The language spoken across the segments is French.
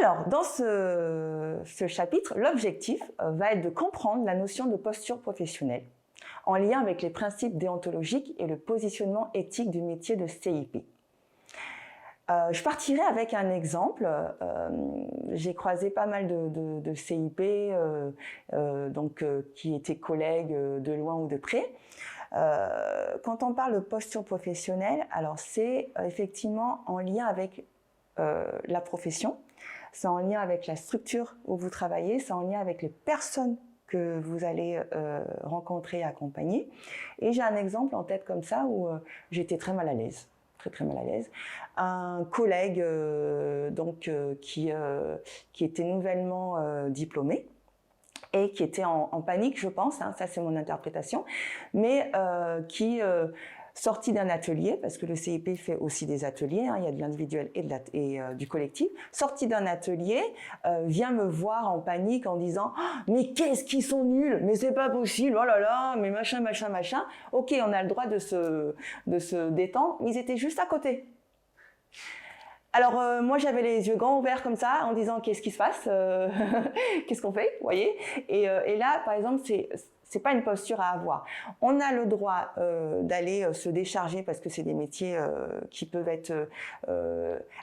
Alors, dans ce chapitre, l'objectif va être de comprendre la notion de posture professionnelle en lien avec les principes déontologiques et le positionnement éthique du métier de CIP. Je partirai avec un exemple. J'ai croisé pas mal de CIP qui étaient collègues de loin ou de près. Quand on parle de posture professionnelle, alors c'est effectivement en lien avec la profession, c'est en lien avec la structure où vous travaillez, c'est en lien avec les personnes que vous allez rencontrer et accompagner. Et j'ai un exemple en tête comme ça où j'étais très mal à l'aise. Très mal à l'aise. Un collègue qui était nouvellement diplômé et qui était en panique, je pense, hein, ça c'est mon interprétation, mais qui sorti d'un atelier, parce que le CIP fait aussi des ateliers, hein, il y a de l'individuel et du collectif, sorti d'un atelier, vient me voir en panique en disant « Mais qu'est-ce qu'ils sont nuls, mais c'est pas possible, oh là là, mais machin, machin, machin. » Ok, on a le droit de se détendre, mais ils étaient juste à côté. Alors moi j'avais les yeux grands ouverts comme ça en disant qu'est-ce qui se passe, qu'est-ce qu'on fait, vous voyez, et là par exemple c'est pas une posture à avoir. On a le droit d'aller se décharger parce que c'est des métiers qui peuvent être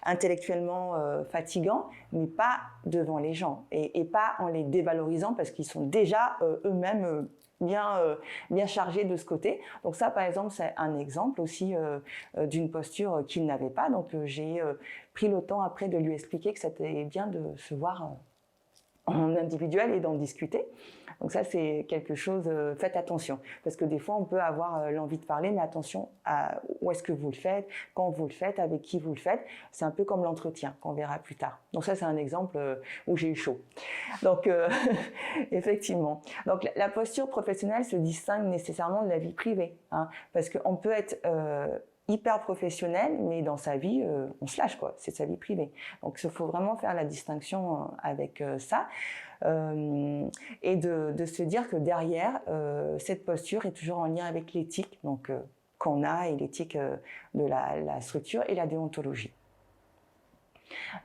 intellectuellement fatigants, mais pas devant les gens et pas en les dévalorisant parce qu'ils sont déjà eux-mêmes bien chargé de ce côté. Donc ça, par exemple, c'est un exemple aussi d'une posture qu'il n'avait pas. Donc j'ai pris le temps après de lui expliquer que c'était bien de se voir en individuel et d'en discuter. Donc ça, c'est quelque chose, faites attention. Parce que des fois, on peut avoir l'envie de parler, mais attention à où est-ce que vous le faites, quand vous le faites, avec qui vous le faites. C'est un peu comme l'entretien, qu'on verra plus tard. Donc ça, c'est un exemple où j'ai eu chaud. Donc, effectivement. Donc la posture professionnelle se distingue nécessairement de la vie privée. Hein, parce qu'on peut être hyper professionnel, mais dans sa vie, on se lâche, quoi. C'est sa vie privée. Donc, il faut vraiment faire la distinction avec ça et de se dire que derrière, cette posture est toujours en lien avec l'éthique donc qu'on a et l'éthique de la structure et la déontologie.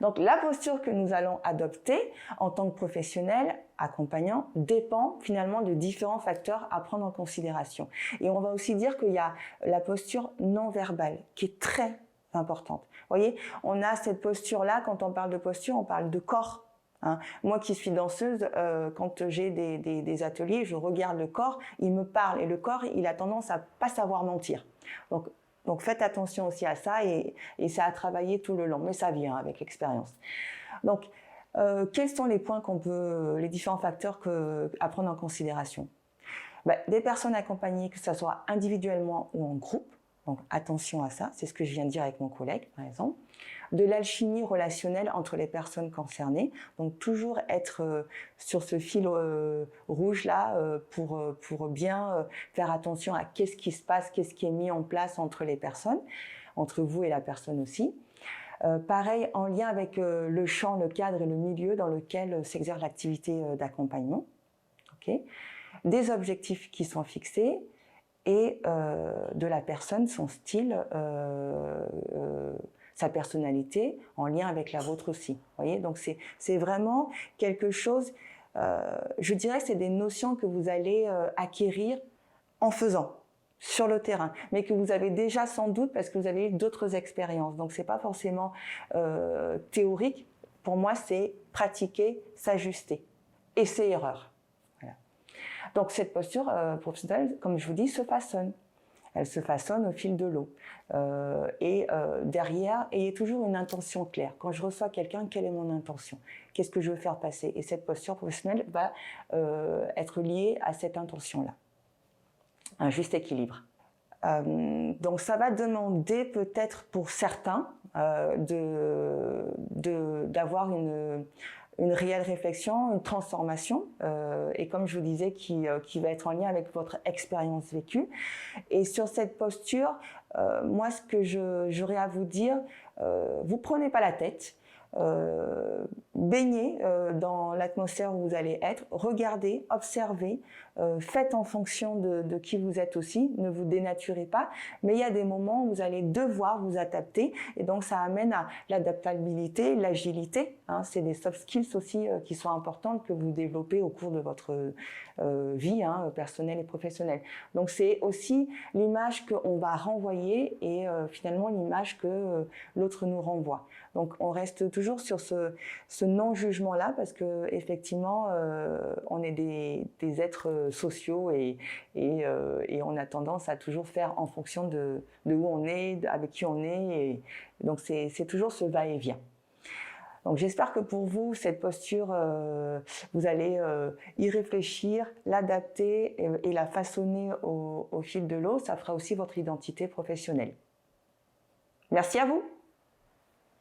Donc la posture que nous allons adopter en tant que professionnel accompagnant dépend finalement de différents facteurs à prendre en considération. Et on va aussi dire qu'il y a la posture non verbale qui est très importante. Vous voyez, on a cette posture-là, quand on parle de posture, on parle de corps. Hein. Moi qui suis danseuse, quand j'ai des ateliers, je regarde le corps, il me parle et le corps, il a tendance à pas savoir mentir. Donc faites attention aussi à ça et ça a travaillé tout le long, mais ça vient avec l'expérience. Donc quels sont les points les différents facteurs à prendre en considération? Des personnes accompagnées, que ce soit individuellement ou en groupe, donc attention à ça, c'est ce que je viens de dire avec mon collègue par exemple. De l'alchimie relationnelle entre les personnes concernées, donc toujours être sur ce fil rouge là pour bien faire attention à qu'est-ce qui se passe, qu'est-ce qui est mis en place entre les personnes, entre vous et la personne aussi. Pareil en lien avec le champ, le cadre et le milieu dans lequel s'exerce l'activité d'accompagnement. Okay. Des objectifs qui sont fixés et de la personne, son style, sa personnalité en lien avec la vôtre aussi. Vous voyez, donc c'est vraiment quelque chose, je dirais que c'est des notions que vous allez acquérir en faisant sur le terrain, mais que vous avez déjà sans doute parce que vous avez eu d'autres expériences. Donc c'est pas forcément théorique. Pour moi, c'est pratiquer, s'ajuster, essai-erreur. Voilà. Donc cette posture professionnelle, comme je vous dis, se façonne. Elle se façonne au fil de l'eau. Derrière, ayez toujours une intention claire. Quand je reçois quelqu'un, quelle est mon intention? Qu'est-ce que je veux faire passer? Et cette posture professionnelle va être liée à cette intention-là. Un juste équilibre. Donc ça va demander peut-être pour certains d'avoir une réelle réflexion, une transformation, et comme je vous disais, qui va être en lien avec votre expérience vécue. Et sur cette posture, moi, ce que j'aurais à vous dire, vous prenez pas la tête, baignez dans l'atmosphère où vous allez être, regardez, observez, faites en fonction de qui vous êtes aussi, ne vous dénaturez pas, mais il y a des moments où vous allez devoir vous adapter et donc ça amène à l'adaptabilité, l'agilité, hein, c'est des soft skills aussi qui sont importantes que vous développez au cours de votre vie hein, personnelle et professionnelle. Donc c'est aussi l'image qu'on va renvoyer et finalement l'image que l'autre nous renvoie. Donc on reste toujours sur ce non-jugement-là parce que effectivement on est des êtres sociaux et on a tendance à toujours faire en fonction de où on est, avec qui on est. Et donc c'est toujours ce va-et-vient. Donc j'espère que pour vous, cette posture, vous allez y réfléchir, l'adapter et la façonner au fil de l'eau. Ça fera aussi votre identité professionnelle. Merci à vous.